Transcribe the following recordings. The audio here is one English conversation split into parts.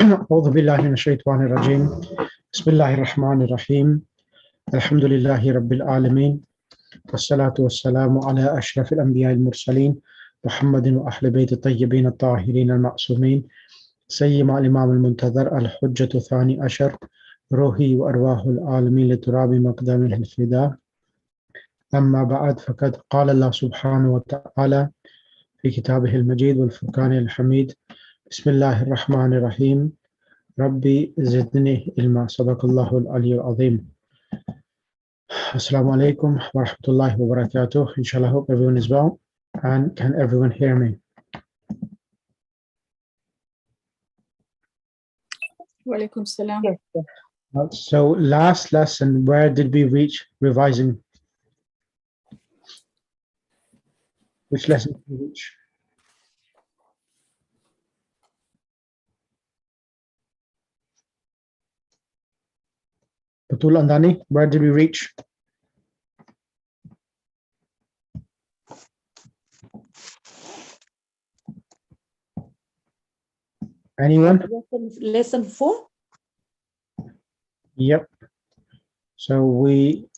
أعوذ بالله من الشيطان الرجيم بسم الله الرحمن الرحيم الحمد لله رب العالمين والصلاة والسلام على أشرف الأنبياء المرسلين محمد وأهل بيت الطيبين الطاهرين المعصومين سيما الإمام المنتظر الحجة الثاني عشر روحي وأرواح العالمين لتراب مقدمه الفداء أما بعد فقد قال الله سبحانه وتعالى في كتابه المجيد والفرقان الحميد بسم الله الرحمن الرحيم ربي زدني علما صدق الله العلي العظيم. Assalamu alaikum wa rahmatullahi wa barakatuh. Inshallah, I hope everyone is well. And can everyone hear me? Walaikum salam. Yes, So last lesson, where did we reach revising? Which lesson did we reach? Batul Andani, where did we reach? Anyone? Lesson 4. Yep. So we,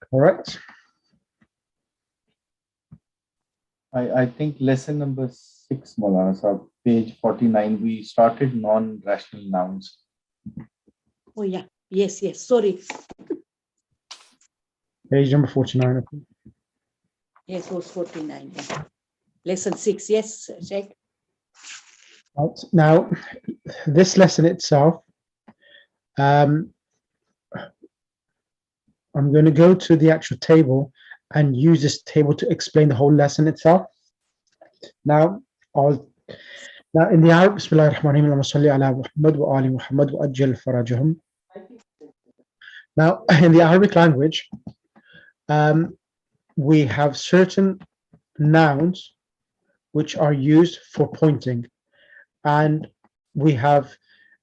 correct. I think lesson number 6, Maulana Sahab, page 49, we started non-rational nouns. Oh yeah, yes, sorry. Page number 49. Yes, it was 49. Yeah. Lesson 6, yes, Sheikh. Right. Now, this lesson itself, I'm going to go to the actual table and use this table to explain the whole lesson itself. Now, in the Arabic, Bismillah ar-Rahman ar-Rahim, Allahumma salli ala Muhammad wa ali Muhammad wa ajjal farajahum. Now, in the Arabic language, we have certain nouns which are used for pointing, and we have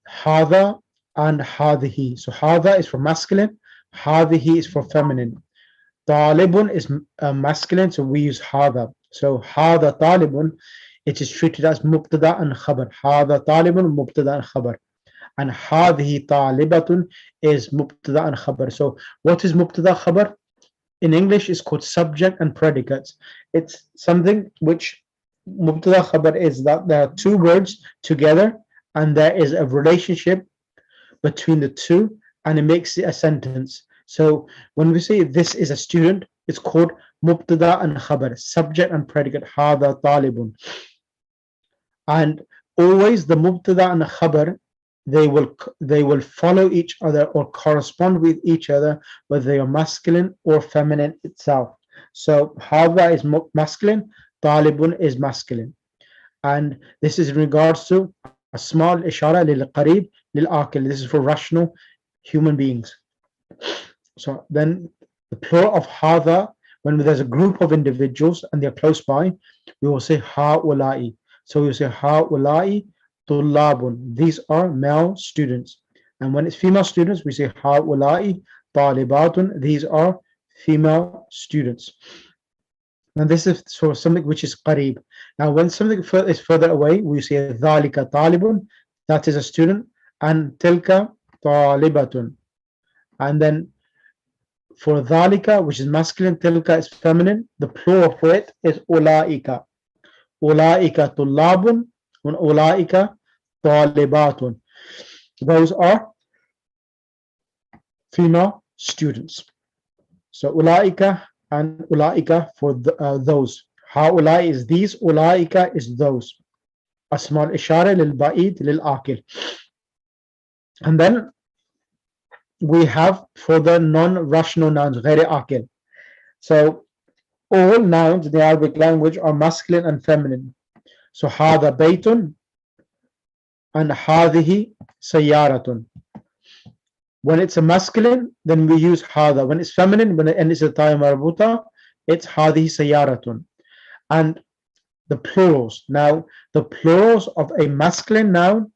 hada and hadihi. So hada is for masculine, hadihi is for feminine. Talibun is masculine, so we use hada. So hada talibun, it is treated as mubtada and khabar. Hada talibun, mubtada and khabar. And hadihi talibatun is mubtada and khabar. So what is mubtada khabar? In English is called subject and predicates. It's something which mubtada khabar is that there are two words together and there is a relationship between the two and it makes it a sentence. So when we say this is a student, it's called mubtada and khabar, subject and predicate, hada talibun. And always the mubtada and khabar, they will follow each other or correspond with each other, whether they are masculine or feminine itself. So hada is masculine, talibun is masculine. And this is in regards to a small ishara lil qarib lil aqil. This is for rational human beings. So then the plural of hada, when there's a group of individuals and they're close by, we will say ha'ulai. So we will say ha'ulai tullabun. These are male students. And when it's female students, we say ha'ulai talibatun. These are female students. And this is for something which is qarib. Now when something is further away, we say dhalika talibun, that is a student, and tilka talibatun. And then for dhalika, which is masculine, tilka is feminine, the plural for it is ulaika. Ulaika tullabun and ulaika talibatun. Those are female students. So ulaika and ulaika for those. Haulai is these, ulaika is those. Asmal ishara lil ba'id lil aqil. And then we have for the non-rational nouns, غير aqil. So all nouns in the Arabic language are masculine and feminine. So hada baytun and hadihi sayyaratun. When it's a masculine, then we use hada. When it's feminine, and it's a ta'i marbuta, it's hadihi sayyaratun. And the plurals. Now, the plurals of a masculine noun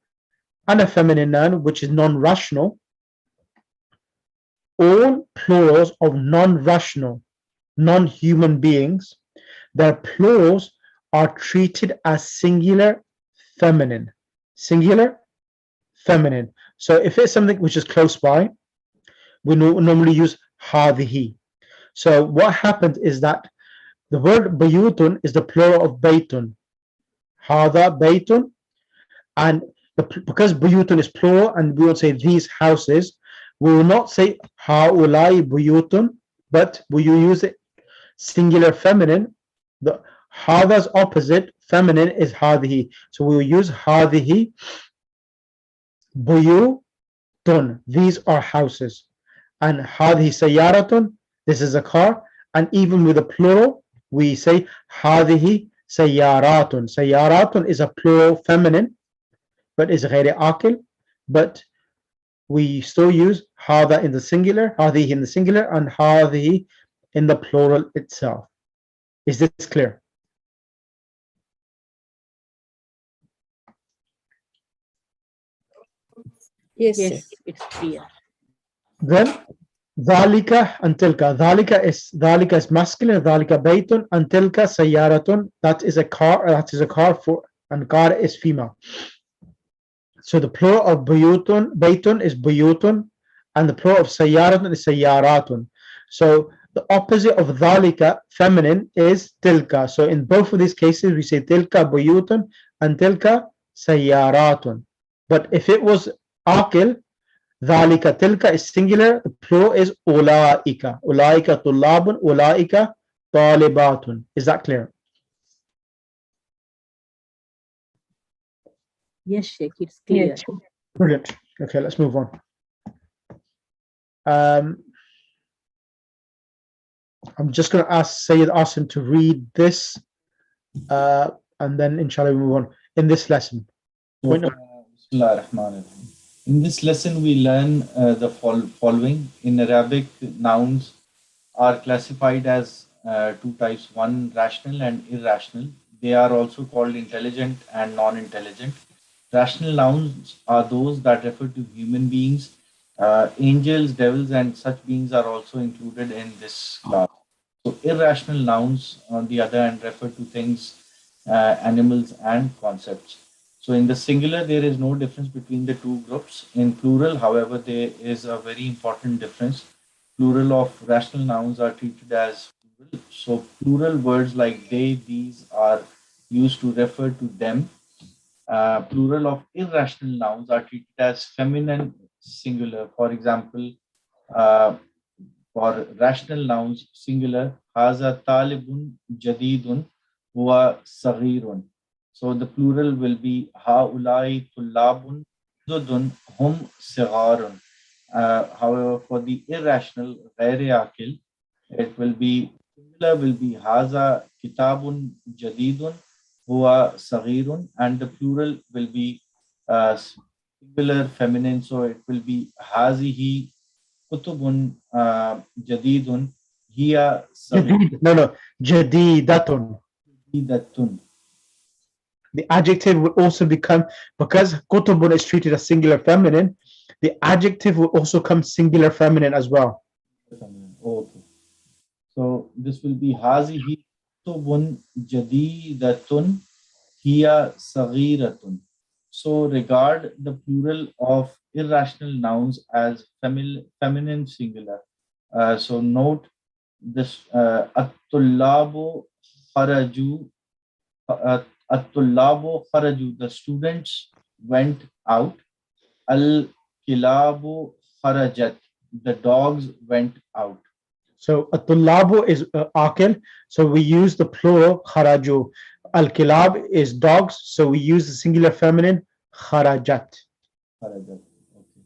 and a feminine noun, which is non-rational, all plurals of non-rational, non-human beings, their plurals are treated as singular feminine. singular, feminine. So if it's something which is close by, we normally use هذه. So what happened is that the word بيوت is the plural of بيت. هذا بيت, and because بيوت is plural and we will say these houses, we will not say هؤلاء بيوت, but we will use it singular feminine. The هذا's opposite feminine is هذه, so we will use هذه بيوت, these are houses, and هذه سيارة, this is a car, and even with a plural we say هذه سيارات. سيارات is a plural feminine but is غير عاقل, but we still use هذا in the singular, هذه in the singular, and هذه in the plural itself. Is this clear? Yes, Yes, it's clear. Then ذلك and تلك. ذلك is masculine, ذلك بيت, and تلك سيارة, that is a car for, and car is female. So the plural of بيت is بيوت, and the plural of سيارة is سيارات. So the opposite of ذلك feminine is تلك. So in both of these cases we say تلك بيوت and تلك سيارات. But if it was عاقل, ذلك تلك is singular, the plural is أولئك. أولئك طلاب, أولئك طالبات. Is that clear? Yes, Sheikh, it's clear. Brilliant. Okay, let's move on. I'm just going to ask Sayyid Asim to read this, and then inshallah we move on in this lesson. Point number- Bismillahirrahmanirrahim. In this lesson, we learn the following. In Arabic, nouns are classified as two types, one rational and irrational. They are also called intelligent and non-intelligent. Rational nouns are those that refer to human beings. Angels, devils, and such beings are also included in this class. So irrational nouns, on the other hand, refer to things, animals, and concepts. So in the singular, there is no difference between the two groups. In plural, however, there is a very important difference. Plural of rational nouns are treated as plural. So plural words like they, these are used to refer to them. Plural of irrational nouns are treated as feminine singular. For example, for rational nouns singular, haza talibun jadidun huwa saghirun. So the plural will be haulai tullabun judun hum sigharun. However, for the irrational ghairi akil, it will be singular will be haza kitabun jadidun huwa saghirun, and the plural will be singular feminine, so it will be hazihi kutubun jadidun hiya Jadid, no, jadidatun. saghiratun. The adjective will also become, because kutubun is treated as singular feminine, the adjective will also come singular feminine as well. Okay. So this will be hazihi kutubun jadidatun hiya saghiratun. So regard the plural of irrational nouns as feminine singular. So note this at-tullabu kharaju, at-tullabu kharaju, the students went out. Al-kilabu kharajat, the dogs went out. So at-tullabu is akil, so we use the plural kharaju. Al-kilab is dogs, so we use the singular feminine kharajat. Kharajat.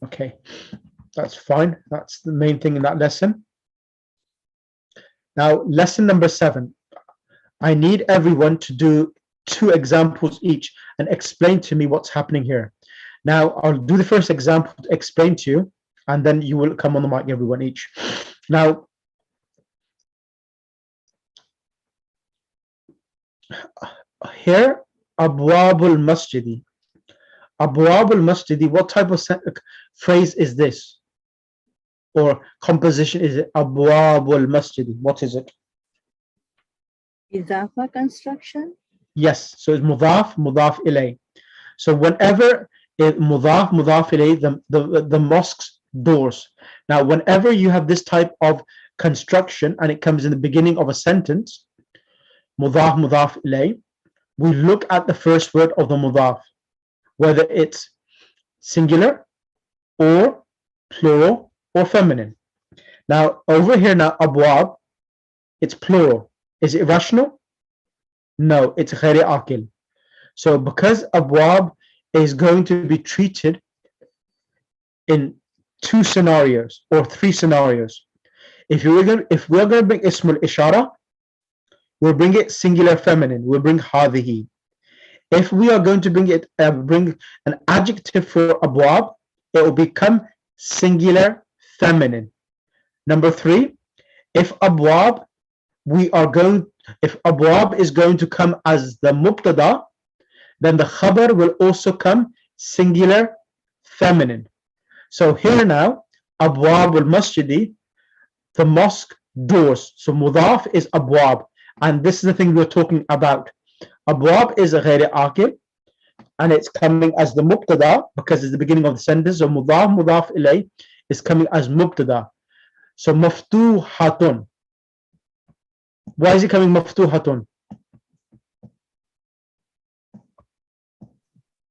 Okay, that's fine. That's the main thing in that lesson. Now, lesson number 7. I need everyone to do 2 examples each and explain to me what's happening here. Now, I'll do the first example to explain to you, and then you will come on the mic, everyone each. Now, here, Abwabul Masjidi. Abwabul Masjidi, what type of phrase is this? Or composition is it? Abwabul Masjidi, what is it? Idafa construction? Yes, so it's mudaf ilay. So whenever it mudaf, mudaf ilayh, the mosque's doors. Now, whenever you have this type of construction and it comes in the beginning of a sentence, mudaf, mudaf ilayh, we look at the first word of the mudaf, whether it's singular or plural or feminine. Now, over here now, abwab, it's plural. Is it rational? No, it's ghairi aqil. So because abwab is going to be treated in two scenarios or three scenarios. If we're going to bring ismul ishara, we'll bring it singular feminine. We'll bring hadihi. If we are going to bring an adjective for abwab, it will become singular feminine. Number three, if abwab is going to come as the mubtada, then the khabar will also come singular feminine. So here now, abwab al-masjidi, the mosque doors. So mudaf is abwab, and this is the thing we're talking about. Abwab is a ghairi aqil, and it's coming as the mubtada because it's the beginning of the sentence. So mudaf ilay is coming as mubtada. So maftuhatun. Why is it coming maftuhatun?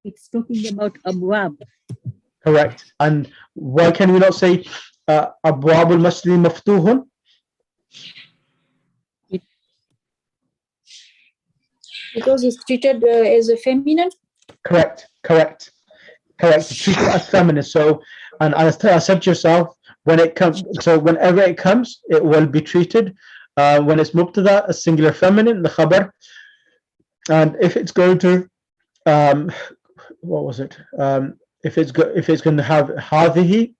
It's talking about abwab. Correct. And why can we not say abwab al-masjid maftuhun? Because it's treated as a feminine. Correct. Treat it as feminine. So, and I said to yourself, when it comes, so whenever it comes, it will be treated when it's mubtada, a singular feminine, the khabar. And if it's going to, what was it? If it's going to have hadihi,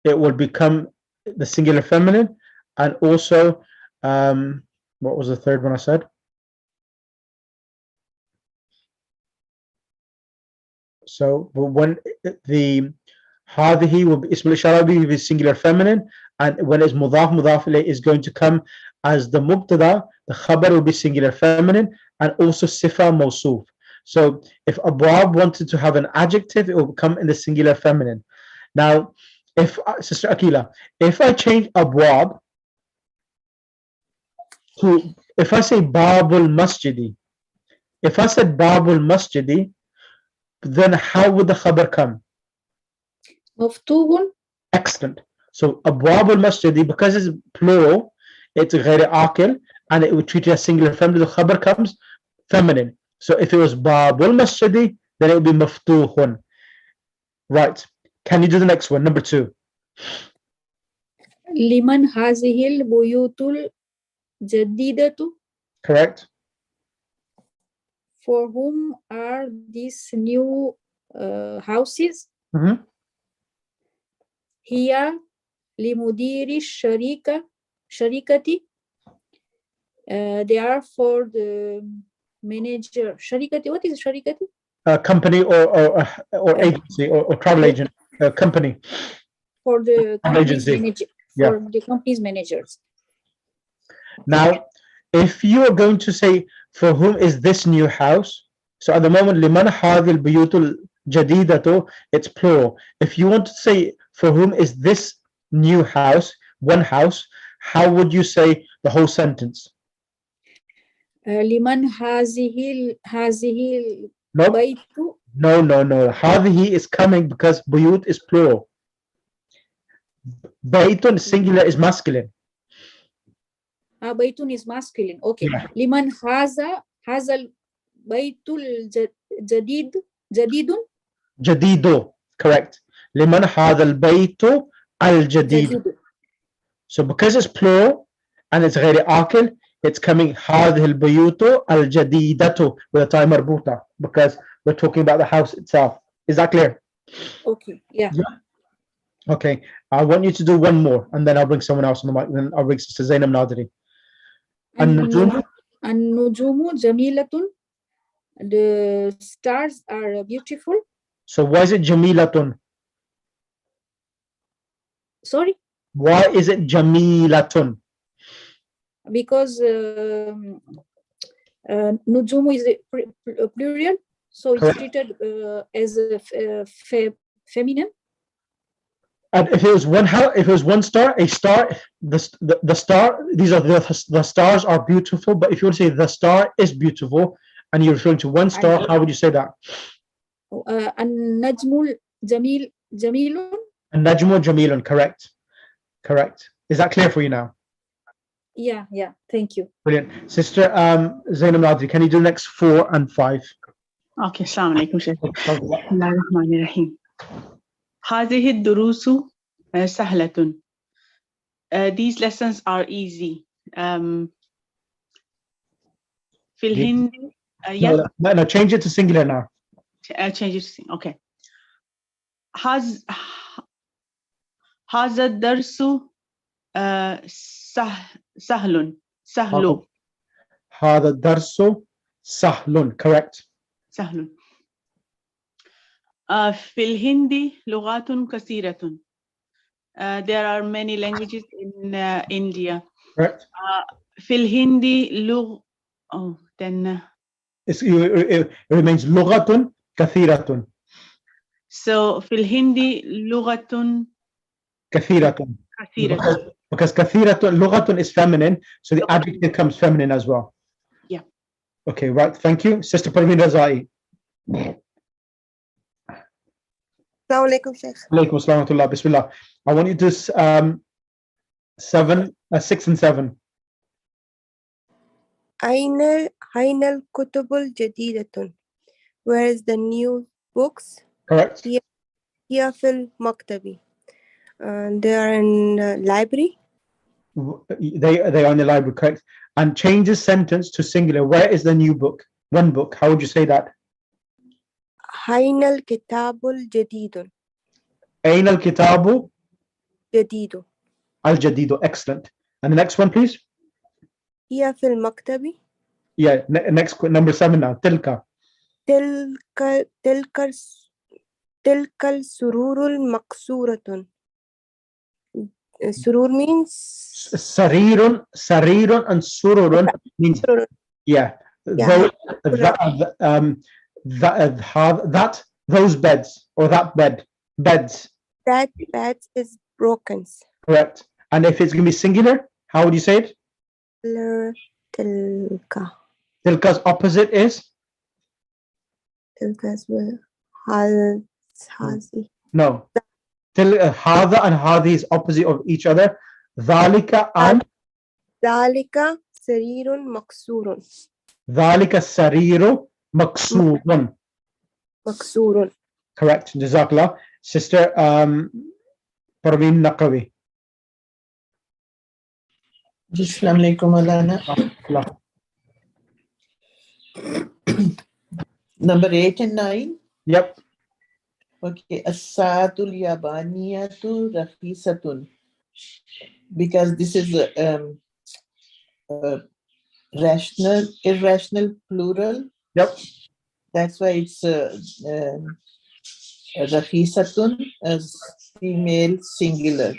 it will become the singular feminine, and also, what was the third one I said? So when the hadihi will be ismul ishara will be singular feminine, and when it's mudaf, mudaf ilayh is going to come as the mubtada, the khabar will be singular feminine, and also sifa mawsuf. So if abwab wanted to have an adjective, it will come in the singular feminine. Now, if Sister Akila, if I change abwab to, if I say babul masjidi, if I said babul masjidi, then how would the khabar come? Maftuhun. Excellent. So abwab al-masjidi, because it's plural, it's ghairi aqil, and it would treat it as singular feminine. The khabar comes feminine. So if it was babul masjidi, then it would be maftuhun. Right. Can you do the next one? Number 2. Liman hazihil buyutul jadidatu. Correct. For whom are these new houses? Mm-hmm. Hiya limudiri sharikati. They are for the manager. Sharikati. What is sharikati? Company or agency or travel agent. Company. For the company's Agency. manager. Yeah. For the company's managers. Now, if you are going to say, for whom is this new house? So at the moment, liman hadil buyutul jadidatu, it's plural. If you want to say, for whom is this new house, one house, how would you say the whole sentence? Liman hazihil Nope. baytu. No. Hadihi is coming because buyut is plural. Baytun singular is masculine. Baytun is masculine. Okay. Yeah. Liman hazal baytul jadidun. Jadidu, correct. Liman hadal baytu al jadid. Jadidu. So because it's plural and it's ghairi aqil, it's coming hadhihi al buyutu al jadidatu with a time marbuta, because we're talking about the house itself. Is that clear? Okay. Yeah. Okay. I want you to do one more, and then I'll bring someone else on the mic. Then I'll bring Sister Zainab Nadri. An-nujumu? An-nujumu jamilatun. The stars are beautiful. So why is it jamilatun? Sorry? Why is it jamilatun? Because nujumu is a plural. So it's Correct. treated as a feminine. And if it was if it was one star, a star, the star, these are the stars are beautiful. But if you want to say the star is beautiful, and you're referring to one star, how would you say that? النجم جميل. Najmu Jamilun, correct. Correct. Is that clear for you now? Yeah, thank you. Brilliant. Sister Zainab Nadri, can you do the next 4 and 5? Okay, Assalamu alaikum, Sheikh. Bismillahir Rahmanir Rahim. هذه الدروس سهلة. These lessons are easy. في الهند No, change it to singular now. change it to okay. هذا الدرس سهل. هذا الدرس سهل, correct. سهل. في الهند لغات كثيرة. There are many languages in India. Correct. في الهند then it remains لغة كثيرة. So في الهند لغة كثيرة. Because كثيرة لغة is feminine, so the adjective comes feminine as well. Yeah. Okay, right. Thank you, Sister Parveen Razai. Assalamu alaikum, Sheikh. Alaikum assalam wa rahmatullah. Bismillah. I want you to 6 and 7. أين الكتب الجديدة? Where is the new books? Correct. هي في المكتب. They are in the library. They are in the library, correct. And change the sentence to singular. Where is the new book? One book. How would you say that? أين الكتاب الجديد? أين الكتاب جديد. الجديد. Excellent. And the next one, please. هي في المكتب. Yeah, next number 7 now. تلك السرور المكسورة. Surur means sarirun and sururun means yeah. Those those beds or that beds. That bed is broken. Correct. And if it's going to be singular, how would you say it? Tilka. Tilka's opposite is? Tilka's hazi. No. Hada and hadi is opposite of each other. Dhalika and? Dhalika sarirun maksurun. Dhalika sariru maksurun. Maksurun. Correct. Jazakallah. Sister Parveen Naqawi. Assalamu alaikum, Alana. Number 8 and 9. Yep. Okay. As-saatul yabaniyatu rakhisatun. Because this is irrational plural. Yep. That's why it's rakhisatun as female singular.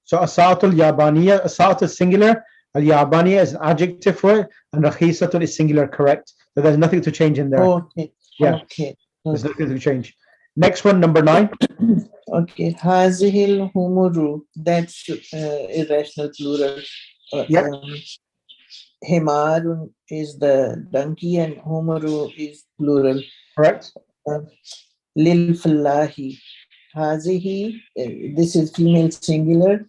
So Asatul Yabaniya, Asat is singular, Al Yabaniya is an adjective for it, and Rakhisatul is singular, correct. So there's nothing to change in there. Okay. Yeah. Okay. There's nothing to change. Next one, number 9. Okay. Hazihil humuru. That's irrational plural. Yep. Himarun is the donkey and humuru is plural. Correct. Lil fallahi. Hazihi, this is female singular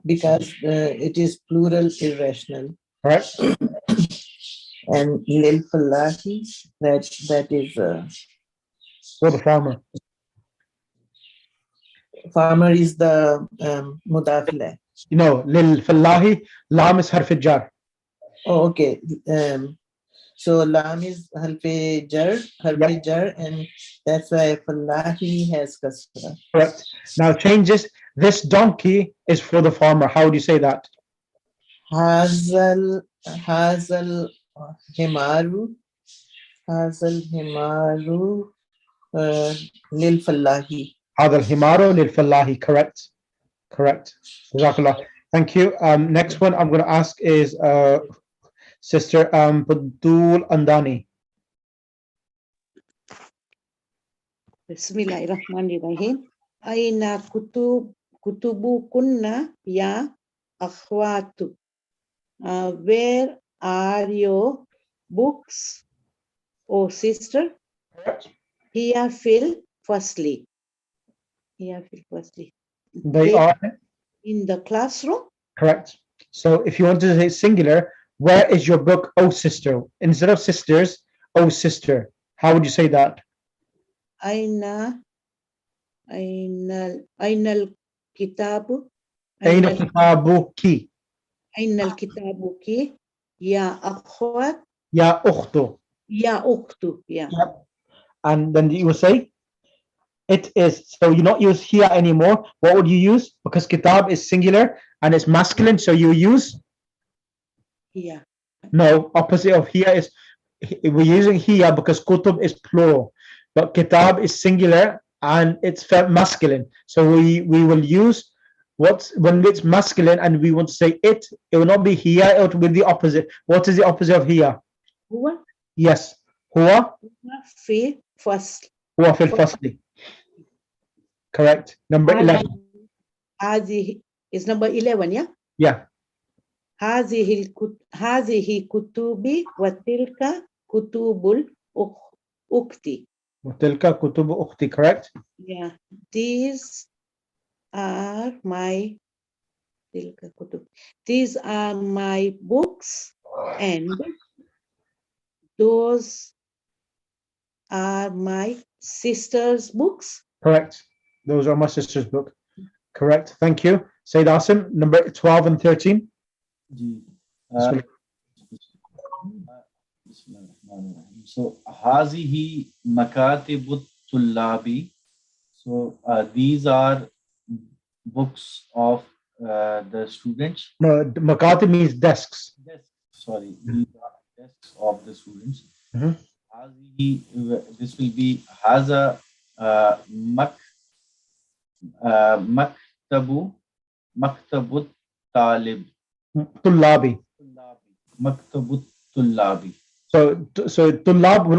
because it is plural irrational. Correct. And lil fallahi, that is For the farmer. Farmer is the mudafila. Lil fallahi, lam is harf jar. Oh, okay. So lam is harf jar, and that's why fallahi has kasra. Correct. Now change this. This donkey is for the farmer. How would you say that? Hazal himaru lil fallahi. Hadal himaru lil fallahi. Correct. Jazakallah. Thank you. Next one I'm going to ask is Sister Badul Andani. Bismillahirrahmanirrahim. Aina kutubukunna ya akhwatu. Where are your books, oh sister? Here fil firstly. Here fil firstly. They are in the classroom. correct. So if you want to say singular, where is your book, oh sister? Instead of sisters, oh sister. How would you say that? Aina kitabu. Aina kitabuki. Aina kitabuki. Ya akhwat. Ya ukhtu. Ya ukhtu. Yeah. Yep. And then you will say, it is. So you not use here anymore. What would you use? Because kitab is singular and it's masculine, so you use? Yeah. No, opposite of here is, we're using here because kutub is plural, but kitab is singular and it's masculine. So we will use when it's masculine and we want to say it will not be here, it will be the opposite. What is the opposite of here? Huwa. Yes. Huwa? Fi first. Huwa fil fasli. Correct. Number 11. Hazihi is number 11, yeah? Yeah. Hazihi kutubi wa tilka kutubul ukti. Tilka kutubu ukhti, correct? Yeah. These are my These are my books and those are my sister's books. Correct. Those are my sister's book. Correct. Thank you. Sayyid Asim, number 12 and 13. So, hazihi makatibut tullabi. So, these are books of the students. No, makatib means desks. Sorry, these are desks of the students. Mhm. Hazihi, this will be haza maktabut talib. Tullabi. Maktabut tullabi. So tullab will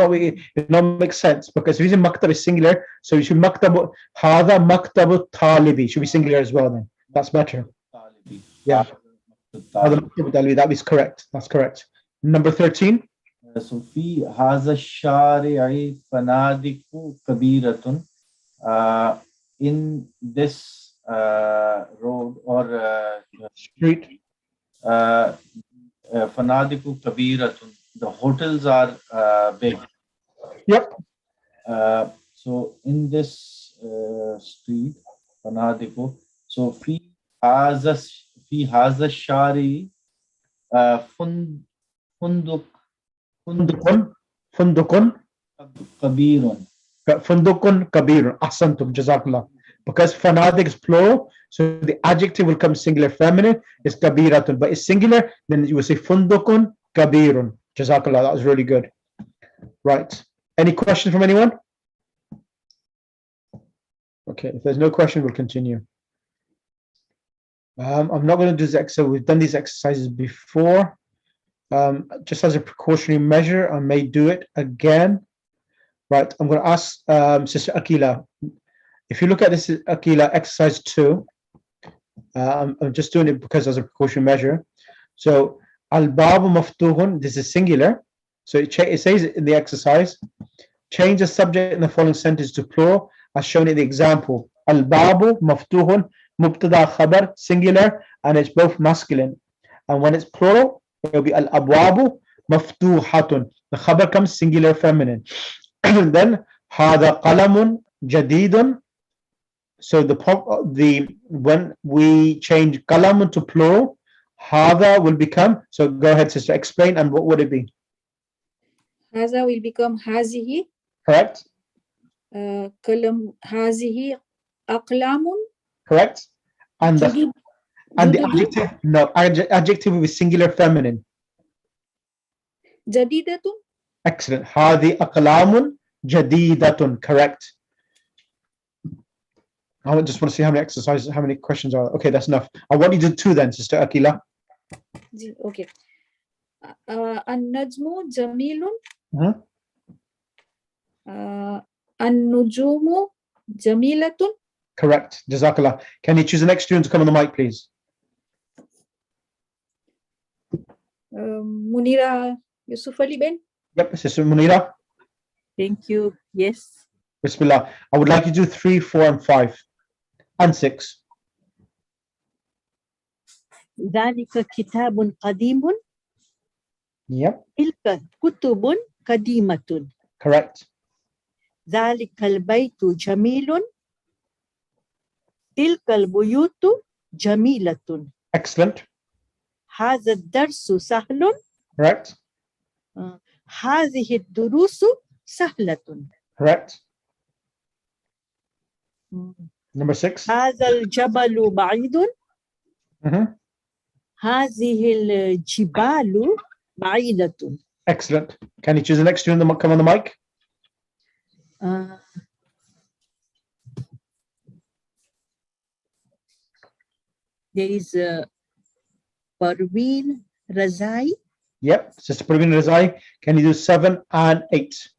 not make sense because if using maktab is singular, so you should maktab hadha maktabu talibi should be singular as well. Then that's better. Talibi. Yeah. Hadha maktabu talibi, that is correct. That's correct. Number 13. So fi haza shari'i fanadiku kabiratun. In this road or Street. fanadiku kabiratun. The hotels are big. Yep. So in this street, fanadiku. So fi haza shari funduk Fundukun kabirun. Fundukun kabirun. Ahsantum, jazakallah. Because fanadik is plural, so the adjective will come singular feminine, it's kabiratun. But it's singular, then you will say fundukun kabirun. Jazakallah, that was really good. Right. Any questions from anyone? Okay, if there's no question, we'll continue. I'm not going to do this exercise. We've done these exercises before. Just as a precautionary measure, I may do it again. Right, I'm going to ask Sister Akila. If you look at this Akila exercise 2, I'm just doing it because as a precautionary measure. So al-babu maftuhun, this is singular. So it says in the exercise, change the subject in the following sentence to plural as shown in the example. Al-babu maftuhun, mubtada khabar, singular, and it's both masculine. And when it's plural, it will be al-abwabu maftuhatun. The khabar comes singular feminine. Then hada qalamun jadidun. So when we change qalamun to plural, hada will become, so go ahead sister, explain, and what would it be? Haza will become hazihi. Correct? Kalam hazihi aqlamun. Correct? And the Judud. adjective, no, adjective will be singular feminine. Jadidatun. Excellent. Hadi aqlamun jadidatun. Correct. I just want to see how many exercises, how many questions are. Okay, that's enough. I want you to do 2 then, Sister Akila. Okay. النجم جميل. Mhm. النجوم جميلة. Correct. Jazakallah. Can you choose the next student to come on the mic, please? Munira Yusuf Ali Ben. Yep, Sister Munira. Thank you. Yes. Bismillah. I would like you to do 3, 4, and 5, and 6. ذلك كتاب قديم. Yep, تلك كتب قديمة. correct. ذلك البيت جميل. تلك البيوت جميلة. Excellent. هذا الدرس سهل. Correct. هذه الدروس سهلة. Correct. Number 6. هذا الجبل بعيد. Mhm. هذه الجبال بعيدة. Excellent. Can you choose the next student to come on the mic? There is Parveen Razai. Yep, Sister Praveen Razai. Can you do 7 and 8?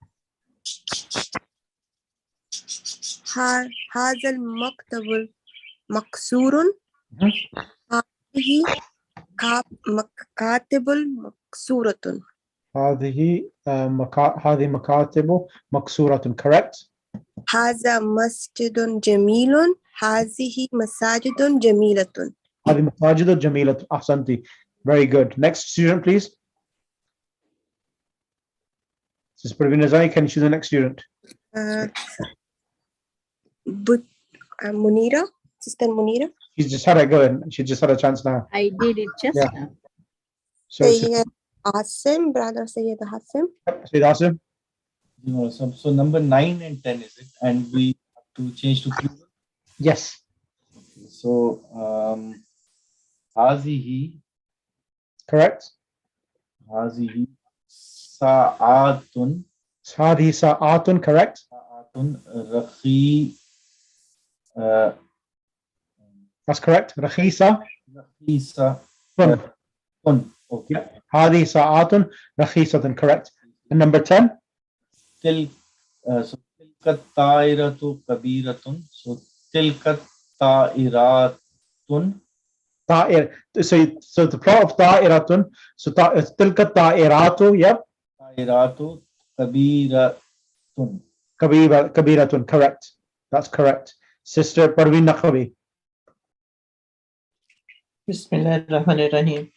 هذا المكتب مكسور. Mhm. هذه مكاتب مكسورة. هذه مكاتب مكسورة. Correct. هذا مسجد جميل. هذه مساجد جميلة. هذه مساجد جميلة. أحسنتي. Very good. Next student, please. Sister Praveen Razai, can you choose the next student? Munira, Sister Munira. She's just had a go in. She just had a chance now. I did it just Yeah. now. So, Sayyid Asim, brother Sayyid Asim. Sayyid Asim. So number 9 and 10 is it? And we have to change to plural. Yes. So هذه Correct. هذه ساعات هذه ساعات. Correct. رخي That's correct. رخيصة. رخيصة. Okay. هذه ساعات رخيصة. Correct. And number 10. تلك تلك الطائرة كبيرة. So تلك الطائرات. طائر. So the plural of طائرة. So تلك الطائرات. Yep. طائرات كبيرة. كبيرة. Correct. That's correct. Sister Parveen Naqvi. Bismillahirrahmanirrahim.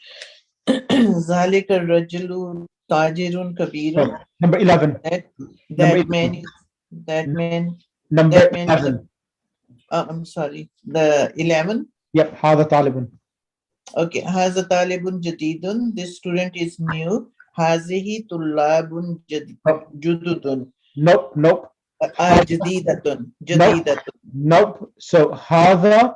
ذلك الرجل تاجر كبير. Number 11. That man. Number 11. I'm sorry. The 11. Yep. هذا طالب. Okay. هذا طالب جديد. This student is new. هذه طلاب جدد. Nope. جديدة. Nope. So هذا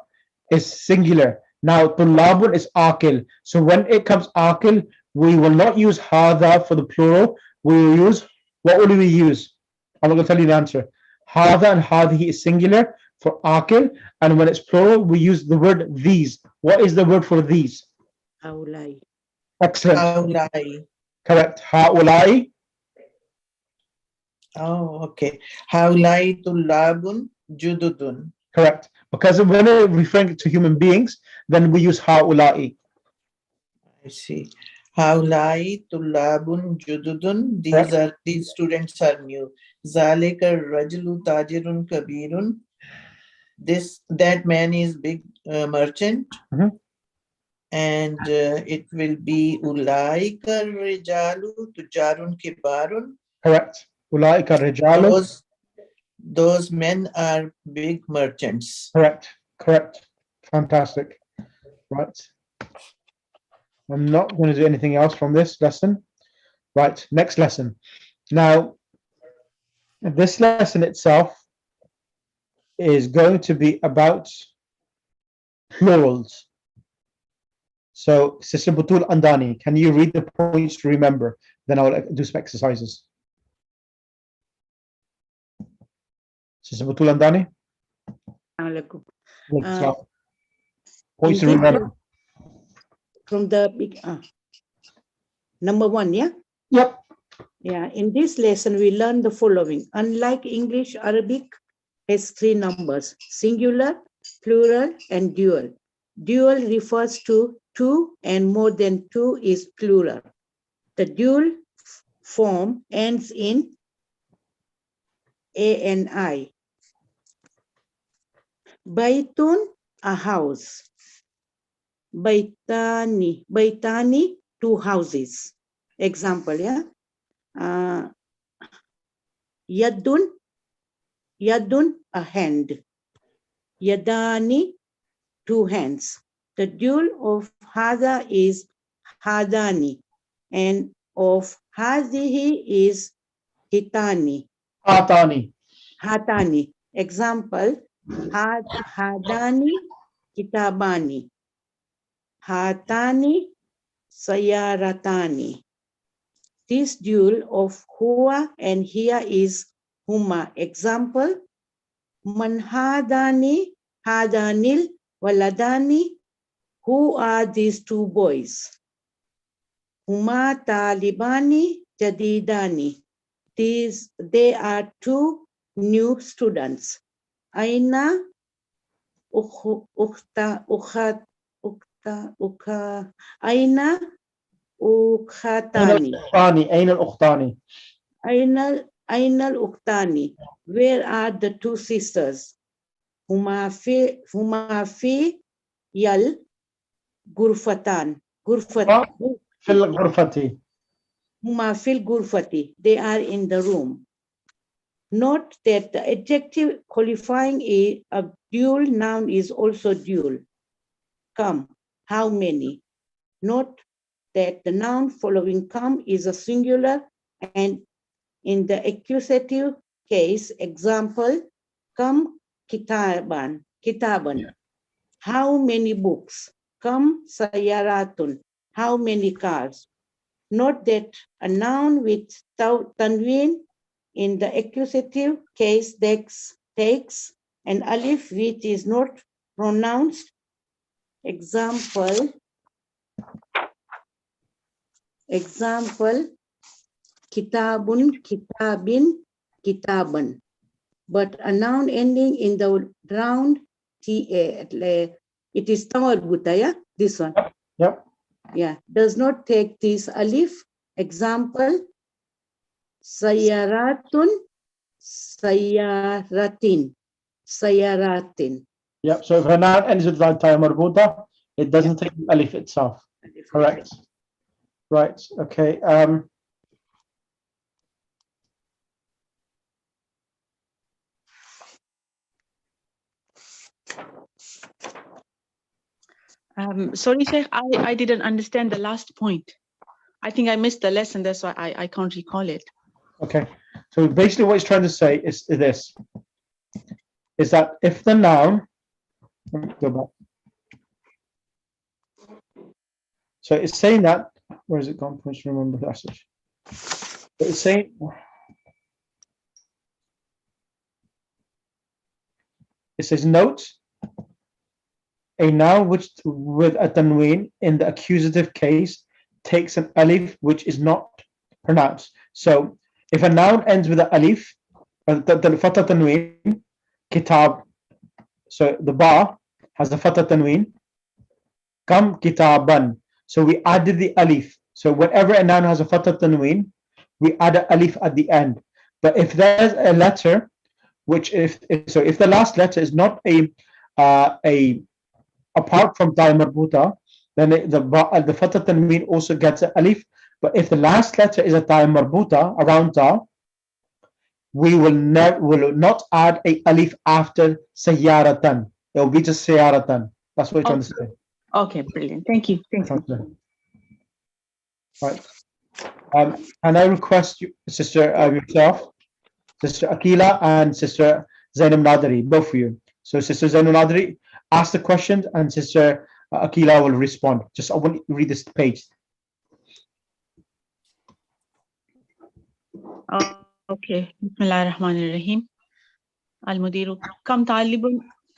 is singular. Now طلاب is akil. So when it comes akil, we will not use هذا for the plural. We will use, what will we use? I'm going to tell you the answer. هذا and هذه is singular for akil, and when it's plural, we use the word these. What is the word for these? هؤلاء. Excellent. هؤلاء. Correct. هؤلاء. Oh, okay. هؤلاء طلاب جدد. Correct. Because when we're referring to human beings, then we use هؤلاء. I see. هؤلاء طلاب جدد. These students are new. ذلك الرجل تاجر كبير. That man is big merchant. Mhm. And it will be أولئك الرجال تجار كبار. Correct. أولئك الرجال. Those men are big merchants. Correct. Fantastic. Right. I'm not going to do anything else from this lesson. Right. Next lesson. Now, this lesson itself is going to be about plurals. So, Sister Butul Andani, can you read the points to remember? Then I'll do some exercises. Sister Butul Andani? Alaikum. So, In points to this remember. from the number 1, yeah? Yep. Yeah, in this lesson, we learn the following. Unlike English, Arabic has 3 numbers, singular, plural, and dual. Dual refers to 2 and more than 2 is plural. The dual form ends in A and I. Baitun, a house. Baitani, 2 houses. Example, yeah? Yadun, a hand. Yadani, 2 hands. The dual of hada is hadani, and of hadihi is hitani. Atani. Hatani. Example, hadani kitabani. Hatani sayaratani. This dual of huwa and hiya is huma. Example, man hadanil waladani. Who are these 2 boys? Huma talibani jadidani. They are 2 new students. Aina aina ukhatani. Ain al-Ukhtani. Aina al-Uktani. Where are the 2 sisters? Huma fi yal gurfatan. Fil ghurfati. Huma fil gurfati. They are in the room. Note that the adjective qualifying a dual noun is also dual. Come, how many? Note that the noun following come is a singular, and in the accusative case, example, come kitaban. Yeah. How many books? Come sayaratun. How many cars? Note that a noun with tanween in the accusative case takes an alif which is not pronounced. Example, kitabun, kitabin, kitaban. But a noun ending in the round ta, it is tamarbuta, yeah? This one. Yep. Yeah, does not take this alif. Example, sayaratun, sayaratin, sayaratin. Yep. So if a noun ends with the time marbuta, it doesn't take the alif itself. Correct. Right. Okay. Sorry, Sheikh, I didn't understand the last point. I think I missed the lesson, that's why I can't recall it. Okay. So basically what he's trying to say is this. Is that if the noun, let me go back. So it's saying that, where is it gone? Please remember the passage. It's saying, it says, note, a noun which with a tanween in the accusative case takes an alif which is not pronounced. So if a noun ends with an alif, the fatha tanween, kitab, so the ba has a fatha tanween, kam kitaban. So we added the alif. So whenever a noun has a fatha tanween, we add an alif at the end. But if there's a letter, which if the last letter is not a apart from ta marbuta, then the fatha tanween also gets an alif. But if the last letter is a ta marbuta around ta, we will not add a alif after sayyaratan. It will be just sayyaratan. That's what we're trying to say. Okay, brilliant. Thank you. Thank you. Right. And I request you, Sister yourself, Sister Akila, and Sister Zainab Nadari, both of you. So Sister Zainab Nadari, ask the questions, and Sister Akila will respond. Just I want you to read this page. Okay. Bismillahir Rahmanir Rahim. Al-Mudiru.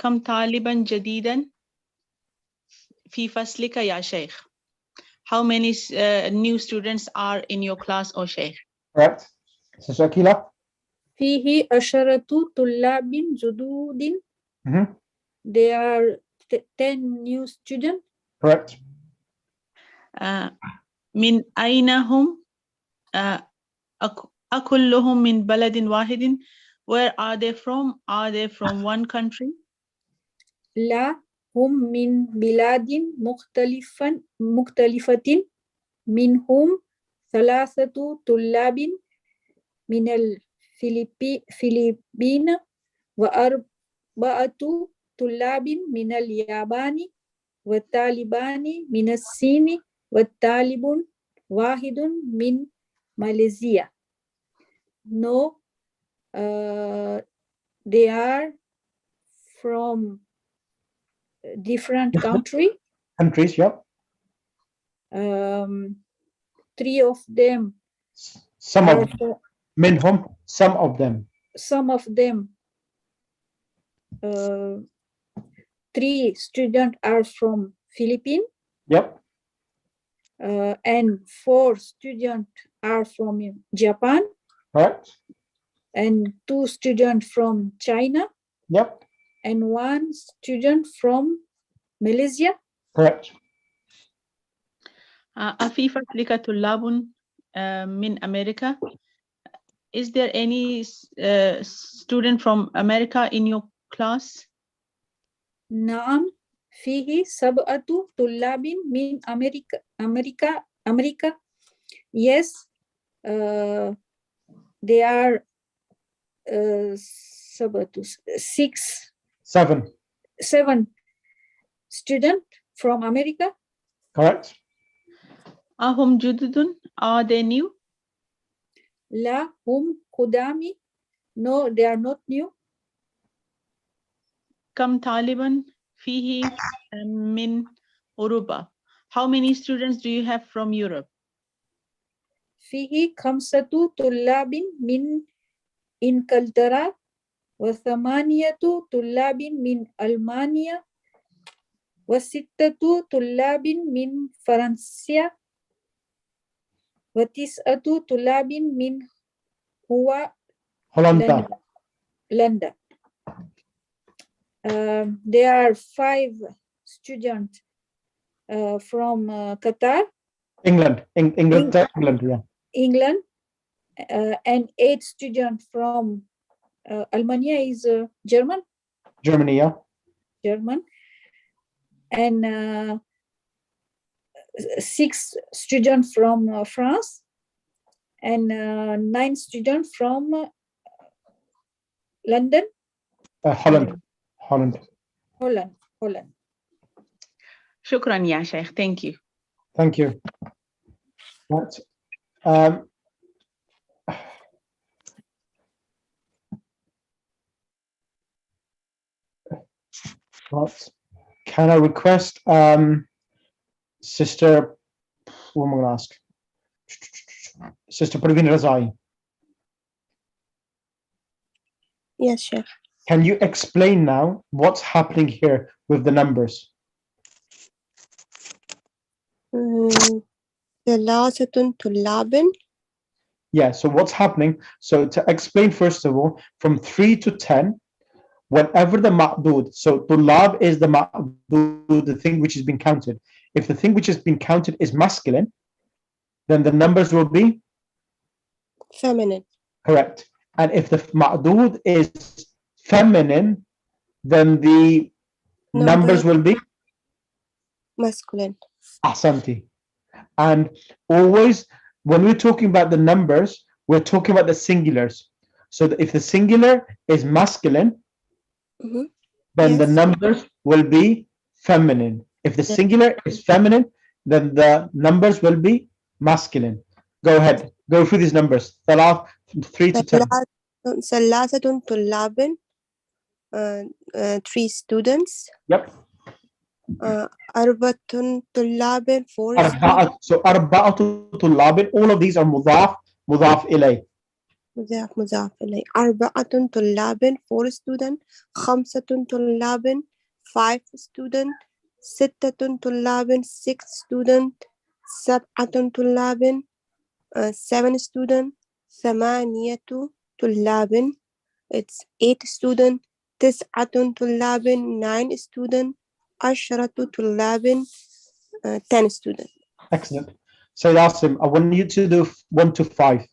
كم طالبا جديدا في فصلك يا شيخ? How many new students are in your class, O Sheikh? Correct. Sister Akila? فيه 10 طلاب جدود. There are 10 new students. Correct. من أين هم؟ أكلهم من بلد واحد? Where are they from? Are they from one country? لا، هم من بلاد مختلفة. منهم 3 طلاب من الفلبين و4 طلاب من اليابان والطالبان من الصين والطالب واحد من ماليزيا. No, they are from different countries. Yep. 3 of them Some are of them. Minhum, some of them. some of them 3 students are from Philippines. Yep. And 4 students are from Japan. Correct. And 2 students from China. Yep. And 1 student from Malaysia. Correct. أفي فصلك طلاب من أمريكا? Is there any student from America in your class? نعم، فيه 7 طلاب من أمريكا. Yes, there are 7 students from America. Correct. أهم جدد? Are they new? لا، هم قدامي. No, they are not new. كم طالبا فيه من أوروبا? How many students do you have from Europe? فيه 5 طلاب من إنجلترا و8 طلاب من ألمانيا و6 طلاب من فرنسا و9 طلاب من Hollanda. لندن. There are 5 students from Qatar. England. England, yeah. England. And 8 students from Almania is German. Germany, yeah. German. And 6 students from France. And 9 students from London. Holland. شكرا يا شيخ. Thank you. Thank you. Right. Right. Can I request Sister, who am I going to ask? Sister Parveen Razai. Yes, Sheikh. Can you explain now what's happening here with the numbers? ثلاثة طلاب. Yeah, so what's happening? So to explain, first of all, from 3 to 10, whenever the ma'dud, so tulab is the ma'dud, the thing which is being counted. If the thing which is being counted is masculine, then the numbers will be feminine. Correct. And if the ma'dud is feminine, then the numbers will be masculine. Ahsanti. And always, when we're talking about the numbers, we're talking about the singulars. So that if the singular is masculine, then the numbers will be feminine. If the singular is feminine, then the numbers will be masculine. Go ahead. Go through these numbers. 3 to 10. ثلاثة طلاب. 3 students. Yep. أربعة طلاب. 4 أربعة. So أربعة طلاب. All of these are mudaf ilay. مضاف مضاف إليه. 4 طلاب 4 student. 5 طلاب 5 student. 6 طلاب 6 student. 7 طلاب 7 student. 8 طلاب it's 8 student. 9 طلاب 9 student. 10 طلاب 10 student. Excellent. So Asim, I want you to do 1 to 5.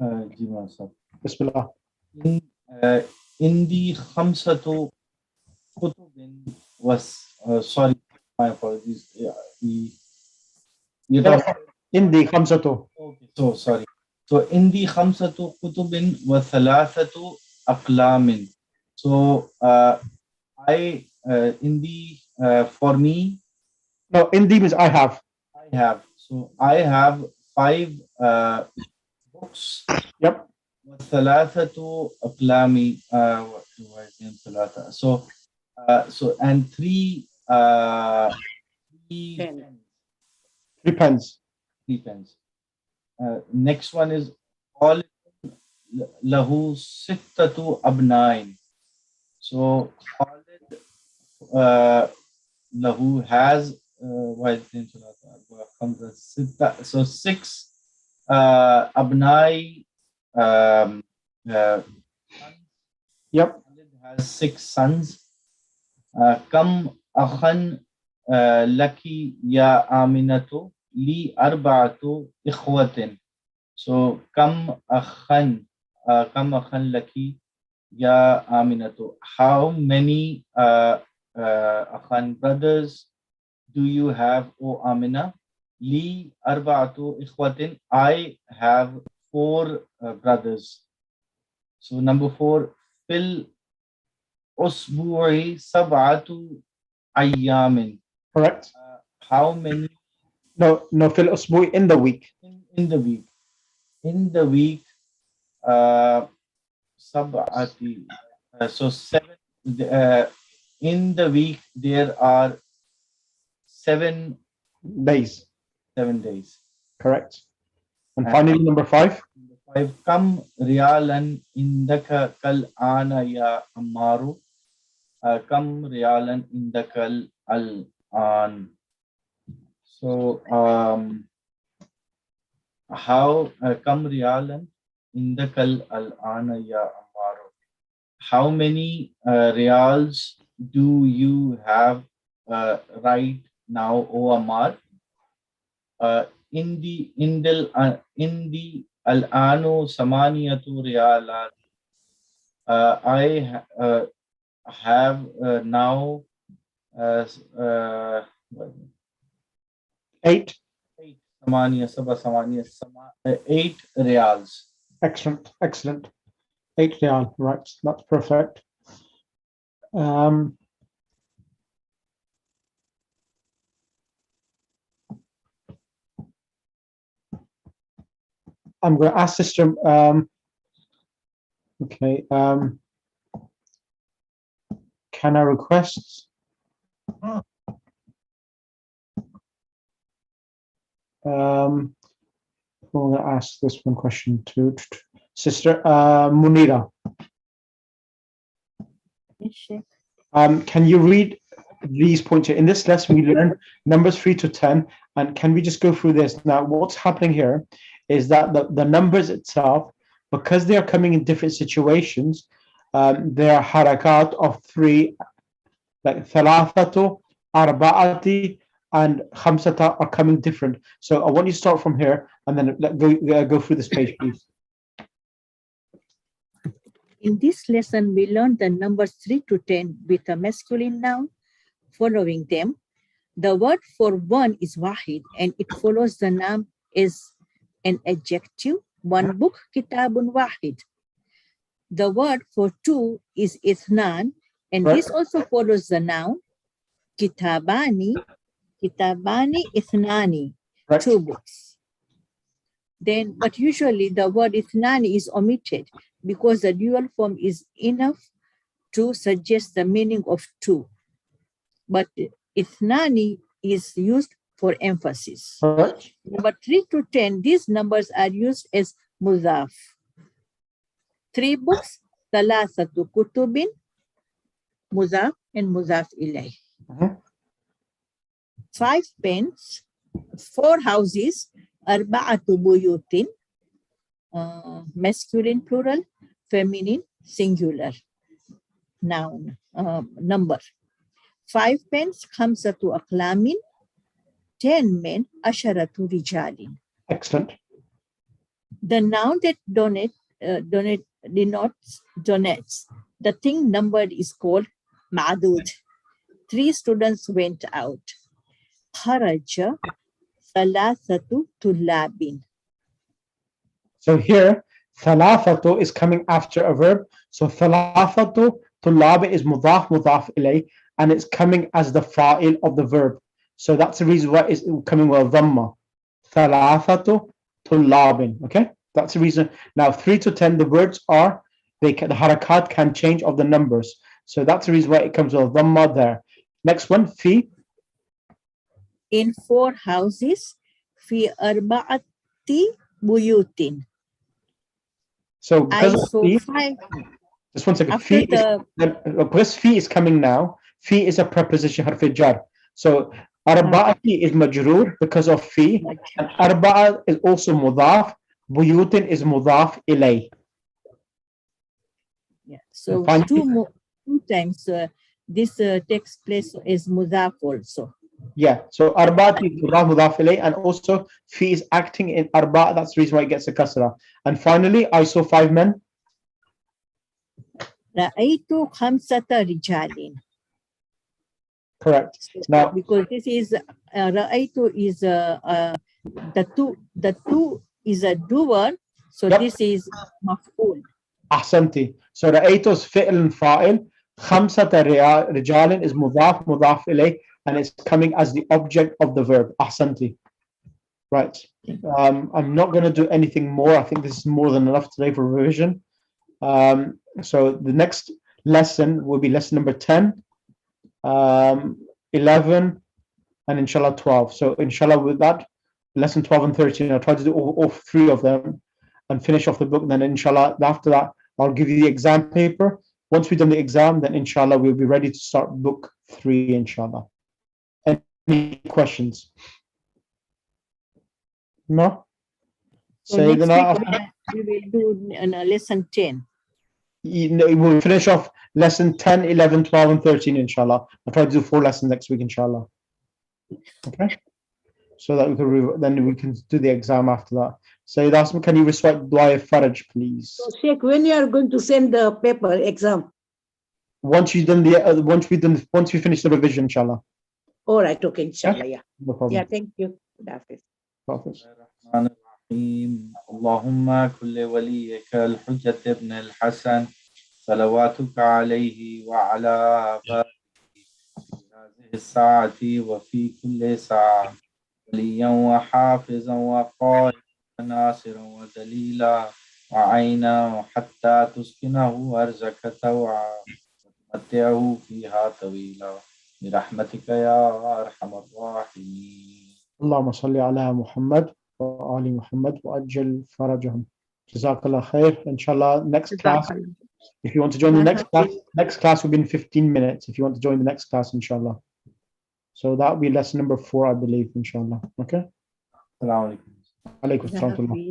Jiman sir. Bismillah. In the khamsatu kutubin was sorry, my apologies. You talk, In the khamsatu. okay, so sorry. So in the khamsatu kutubin wa thalathatu aqlamin. So I in the for me No, in the means I have. I have. So I have 5 books. Yep. ثلاثة أقلام what do I say ثلاثة so and 3 Pen. 3 pens. 3 pens. Next one is all له ستة أبناء. So Khalid له has why is it ثلاثة so 6 أبناء Yep. Khalid has 6 sons. كم أخا لك يا آمنة لي 4 إخوة. So كم أخا لك يا آمنة. How many أخان brothers do you have, O Amina? لي 4 إخوة. I have 4 brothers. So number 4, fil usbu'i 7 ayyamin. Correct. How many No, fil usbu'i in the week. in the week? In the week, sab'ati. So 7. In the week there are 7 Days. 7 days. Correct. And finally, number 5. 5 kam riyalan indaka kal ana ya Ammaru. Kam riyalan indaka al an. So how kam riyalan indaka al ana ya Ammaru. How many riyals do you have right now, O Ammar? In the al-anu samaniyatu riyalat. I have now 8. 8 riyals. Excellent. 8 riyal. Right. That's perfect. I'm going to ask Sister. Okay. Can I request? I'm going to ask this one question to Sister Munira. Can you read these points here? In this lesson, we learned numbers 3 to 10. And can we just go through this? Now, what's happening here is that the numbers itself, because they are coming in different situations, they are harakat of 3, like thalathatu, arba'ati, and khamsata are coming different. So I want you to start from here and then go through this page, please. In this lesson, we learned the numbers 3 to 10 with a masculine noun following them. The word for 1 is wahid, and it follows the noun as an adjective. 1 book, kitabun wahid. The word for 2 is ithnan, and this also follows the noun kitabani ithnani, 2 books. Then, but usually the word ithnani is omitted because the dual form is enough to suggest the meaning of 2. But ithnani is used for emphasis. Correct. Number 3 to 10, these numbers are used as مضاف. 3 books, 3 كتب, مضاف and مضاف إليه. 5 pens, 4 houses, 4 بيوت, masculine plural, feminine singular, noun, number. 5 pens, 5 أقلام, 10 men, 10 رجال. Excellent. The noun that denotes the thing numbered is called معدود. 3 students went out. خرج 3 طلاب. So here, ثلاثة is coming after a verb. So ثلاثة طلاب is مضاف مضاف إليه, and it's coming as the fa'il of the verb. So that's the reason why it's coming with dhamma. ثلاثة طلاب. Okay, that's the reason. Now 3 to 10, the words are, the harakat can change of the numbers. So that's the reason why it comes with dhamma there. Next one, fi. In 4 houses, في 4 بيوت. So I because of saw fi, 5. just one second. After Because fi is coming now. Fi is a preposition harf jar. So arba'ati is majroor because of fi, and arba'a is also mudaf. Buyutin is mudaf ilay. Yeah. So Finally- 2 times this takes place is mudaf also. Yeah. So arba'ati is mudaf mudaf ilay, and also fi is acting in arba'a. That's the reason why it gets a kasra. And finally, I saw 5 men. رأيت 5 رجال. Correct. So, Now- because this is رأيت is the two is a doer, so Yep. this is مفعول. Ahsanti. So ra'aytu's fi'l fa'il. Khamsata rijalin is mudaf mudaf ilay, and it's coming as the object of the verb. Ahsanti. Right. I'm not going to do anything more. I think this is more than enough today for revision. So the next lesson will be lesson number 10, 11, and inshallah 12. So inshallah with that, lesson 12 and 13, I'll try to do all 3 of them and finish off the book. Then inshallah, after that, I'll give you the exam paper. Once we've done the exam, then inshallah, we'll be ready to start book 3, inshallah. Any questions? No? So Say next the week we will do lesson 10. we'll finish off lesson 10, 11, 12, and 13, inshallah. I'll try to do 4 lessons next week, inshallah. Okay? So that we can then we can do the exam after that. So that's, can you recite Dua Faraj, please? So, Sheikh, when you are going to send the paper exam? Once you've done the once we finish the revision, inshallah. All right, okay, inshallah, yeah. No problem. Yeah, thank you. Hafiz. Hafiz. الرحمن الرحيم اللهم كل وليك الحجة ابن الحسن صلواتك عليه وعلى آبائه في هذه الساعة وفي كل ساعة وليا وحافظا وقائدا وناصرا ودليلا وعينا حتى تسكنه أرزك طوعا وتمتعه فيها طويلا برحمتك يا أرحم الراحمين. اللهم صل على محمد وآل محمد وأجل فرجهم. Jazakallah khair. Inshallah, next class. If you want to join the next class will be in 15 minutes. If you want to join the next class, inshallah. So that will be lesson number 4, I believe, inshallah. Okay. Assalamu alaikum. Alaykum assalam.